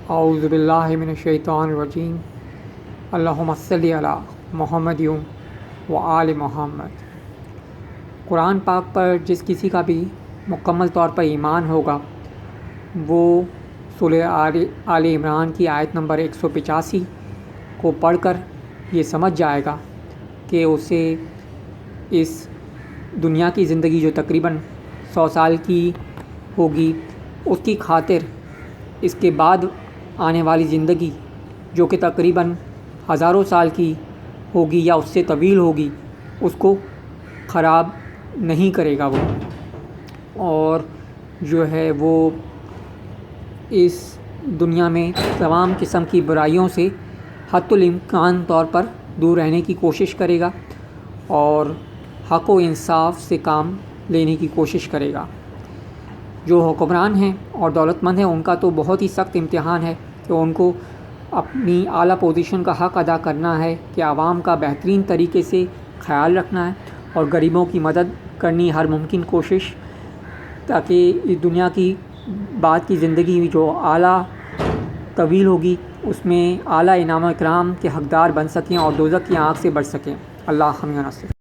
اعوذ باللہ من الشیطان الرجیم اللہم صلی علی محمد و آل محمد۔ قرآن پاک پر جس کسی کا بھی مکمل طور پر ایمان ہوگا وہ سورہ آل عمران کی آیت نمبر 185 کو پڑھ کر یہ سمجھ جائے گا کہ اسے اس دنیا کی زندگی جو تقریباً 100 سال کی ہوگی، اس کی خاطر اس کے بعد آنے والی زندگی جو کہ تقریباً ہزاروں سال کی ہوگی یا اس سے طویل ہوگی، اس کو خراب نہیں کرے گا وہ، اور جو ہے وہ اس دنیا میں تمام قسم کی برائیوں سے حتی الامکان طور پر دور رہنے کی کوشش کرے گا اور حق و انصاف سے کام لینے کی کوشش کرے گا۔ جو حکمران ہیں اور دولت مند ہیں ان کا تو بہت ہی سخت امتحان ہے کہ ان کو اپنی اعلیٰ پوزیشن کا حق ادا کرنا ہے کہ عوام کا بہترین طریقے سے خیال رکھنا ہے اور غریبوں کی مدد کرنی ہر ممکن کوشش، تاکہ اس دنیا کی بعد کی زندگی جو اعلیٰ طویل ہوگی اس میں اعلیٰ انعام و اکرام کے حقدار بن سکیں اور دوزخ کی آنکھ سے بچ سکیں۔ اللہ ہمیں نصیب۔